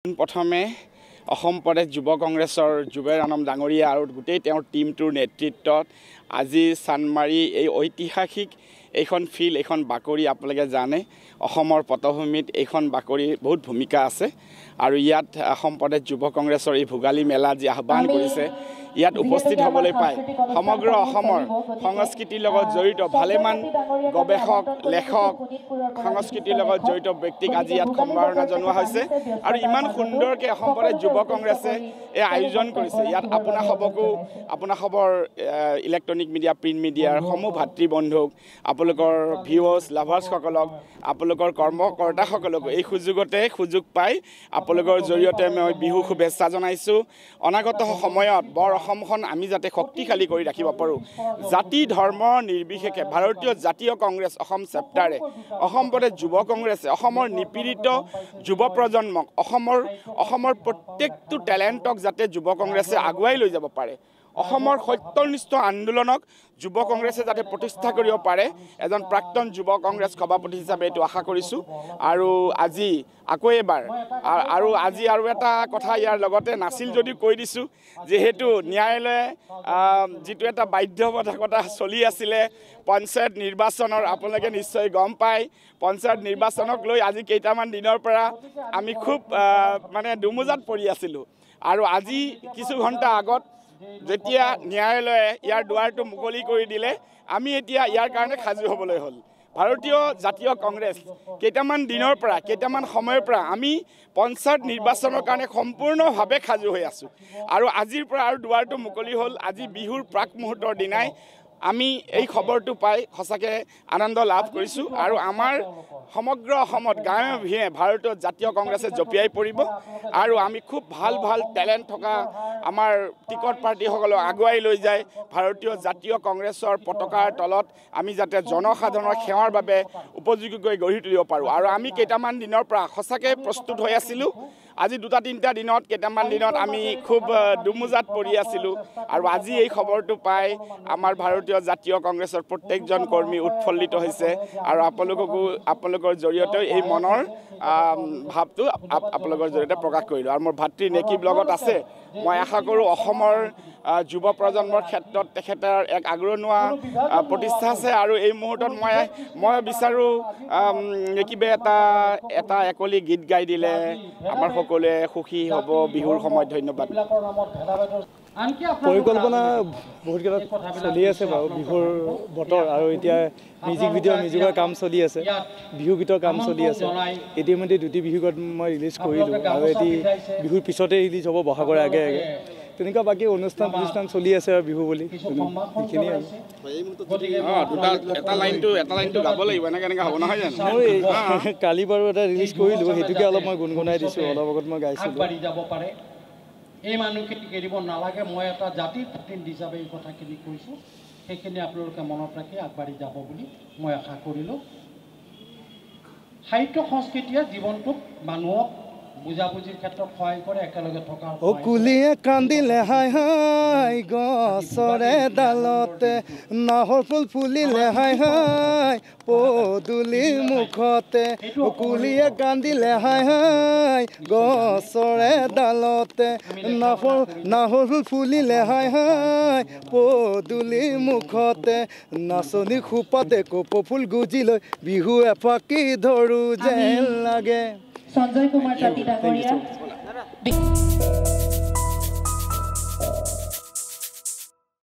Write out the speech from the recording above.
প্ৰথমে অসম প্ৰদেশ যুৱ কংগ্ৰেছৰ জুবেৰ আনম ডাঙৰীয়া আৰু গোটেই তেওঁৰ টিমটোৰ নেতৃত্বত আজি চানমাৰী এই ঐতিহাসিক এইখন ফিল্ড এইখন বাকৰি আপোনালোকে জানে অসমৰ পটভূমিত এইখন বাকৰি বহুত ভূমিকা আছে আৰু ইয়াত অসম প্ৰদেশ যুৱ কংগ্ৰেছৰ এই ভোগালী মেলা যি আহ্বান কৰিছে ইয়াত উপস্থিত হ'বলৈ পায় সমগ্ৰ অসমৰ সংস্কৃতিৰ লগত জড়িত ভালেমান গৱেষক লেখক সংস্কৃতিৰ লগত জড়িত ব্যক্তিক আজি ইয়াত সম্বৰ্ধনা জনোৱা হৈছে আৰু ইমান সুন্দৰকৈ অসম প্ৰদেশ যুৱ কংগ্ৰেছে এই আয়োজন কৰিছে ইয়াত আপোনাসবৰ ইলেক্ট্ৰনিক মিডিয়া প্ৰিণ্ট মিডিয়াৰ সমূহ ভাতৃ বন্ধুক আপোনালোকৰ ভিউৱাৰ্ছ লাভাৰ্ছসকলক আপোনালোকৰ কৰ্মকৰ্তাসকলক এই সুযোগ পাই আপোনালোকৰ জৰিয়তে মই বিহু শুভেচ্ছা জনাইছোঁ অনাগত সময়ত বৰ অসমখন আমি যাতে শক্তিশালী কৰি ৰাখিব পাৰোঁ জাতি ধৰ্ম নিৰ্বিশেষে ভাৰতীয় জাতীয় কংগ্ৰেছ অসম চেপ্টাৰে অসম প্ৰদেশ যুৱ কংগ্ৰেছে অসমৰ নিপীড়িত যুৱ প্ৰজন্মক অসমৰ প্ৰত্যেকটো টেলেণ্টক যাতে যুৱ কংগ্ৰেছে আগুৱাই লৈ যাব পাৰে অসমৰ সত্যনিষ্ঠ আন্দোলনক যুৱ কংগ্ৰেছে যাতে প্ৰতিষ্ঠা কৰিব পাৰে এজন প্ৰাক্তন যুৱ কংগ্ৰেছ সভাপতি হিচাপে এইটো আশা কৰিছোঁ আৰু আজি আকৌ এবাৰ আৰু এটা কথা ইয়াৰ লগতে নাছিল যদিও কৈ দিছোঁ যিহেতু ন্যায়ালয়ে যিটো এটা বাধ্যবাধকতা চলি আছিলে পঞ্চায়ত নিৰ্বাচনৰ আপোনালোকে নিশ্চয় গম পায় পঞ্চায়ত নিৰ্বাচনক লৈ আজি কেইটামান দিনৰ পৰা আমি খুব দুমোজাত পৰি আছিলোঁ আৰু আজি কিছু ঘণ্টা আগত যেতিয়া ন্যায়ালয়ে ইয়াৰ দুৱাৰটো মুকলি কৰি দিলে আমি এতিয়া ইয়াৰ কাৰণে সাজু হ'বলৈ হ'ল ভাৰতীয় জাতীয় কংগ্ৰেছ কেইটামান সময়ৰ পৰা আমি পঞ্চায়ত নিৰ্বাচনৰ কাৰণে সম্পূৰ্ণভাৱে সাজু হৈ আছোঁ আৰু আজিৰ পৰা আৰু দুৱাৰটো মুকলি হ'ল আজি বিহুৰ প্ৰাক মুহূৰ্তৰ দিনাই আমি এই খবৰটো পাই সঁচাকৈ আনন্দ লাভ কৰিছোঁ আৰু আমাৰ সমগ্ৰ অসমত গাঁৱে ভূঞে ভাৰতীয় জাতীয় কংগ্ৰেছে জঁপিয়াই পৰিব আৰু আমি খুব ভাল টেলেণ্ট থকা আমাৰ টিকট পাৰ্টিসকলক আগুৱাই লৈ যায় ভাৰতীয় জাতীয় কংগ্ৰেছৰ পতাকাৰ তলত আমি যাতে জনসাধাৰণৰ সেৱাৰ বাবে উপযোগীকৈ গঢ়ি তুলিব পাৰোঁ আৰু আমি কেইটামান দিনৰ পৰা সঁচাকৈ প্ৰস্তুত হৈ আছিলোঁ আজি 2-3টা দিনত কেইটামান দিনত আমি খুব দুমোজাত পৰি আছিলোঁ আৰু আজি এই খবৰটো পাই আমাৰ ভাৰতীয় জাতীয় কংগ্ৰেছৰ প্ৰত্যেকজন কৰ্মী উৎফুল্লিত হৈছে আৰু আপোনালোকৰ জৰিয়তে এই মনৰ ভাৱটো আপোনালোকৰ জৰিয়তে প্ৰকাশ কৰিলোঁ আৰু মোৰ ভাতৃ নেকিব লগত আছে মই আশা কৰোঁ অসমৰ যুৱ প্ৰজন্মৰ ক্ষেত্ৰত তেখেতৰ এক আগৰণুৱা প্ৰতিষ্ঠা আছে আৰু এই মুহূৰ্তত মই বিচাৰোঁ নেকিবে এটা একলি গীত গাই দিলে আমাৰ সকলোৱে সুখী হ'ব বিহুৰ সময়ত ধন্যবাদ পৰিকল্পনা বহুতকেইটা চলি আছে বাৰু বিহুৰ বতৰ আৰু এতিয়া মিউজিকৰ কাম চলি আছে বিহু গীতৰ কাম চলি আছে ইতিমধ্যে 2টি বিহু গীত মই ৰিলিজ কৰিলোঁ আৰু এটি বিহুৰ পিছতে ৰিলিজ হ'ব বহাগৰ আগে তেনেকুৱা বাকী অনুষ্ঠান চলি আছে আৰু বিহু বুলি এইখিনিয়ে কালি বাৰু এটা ৰিলিজ কৰিলোঁ সেইটোকে অলপ মই গুণগুণাই দিছোঁ অলপ আগত মই গাইছিলোঁ এই মানুহখিনি এৰিব নালাগে মই এটা জাতিৰ প্ৰতিনিধি হিচাপে এই কথাখিনি কৈছোঁ সেইখিনি আপোনালোকে মনত ৰাখি আগবাঢ়ি যাব বুলি মই আশা কৰিলোঁ সাহিত্য সংস্কৃতিয়ে জীৱনটোত মানুহক বুজাবুজিৰ ক্ষেত্ৰত সহায় কৰে একেলগে থকাৰ কুলিয়ে কান্দিলে হাই হাই গছৰে ডালতে নাহৰ ফুল ফুলিলে হাই হাই পদূলিৰ মুখতে কুলিয়ে কান্দিলে হাই হাই গছৰে ডালতে নাহৰ ফুল ফুলিলে হাই হাই পদূলিৰ মুখতে নাচনী খোপাতে কপৌ ফুল গুজি লৈ বিহু এফাকি ধৰো যেন লাগে সঞ্জয় কুমাৰ জাতি ডাঙৰীয়া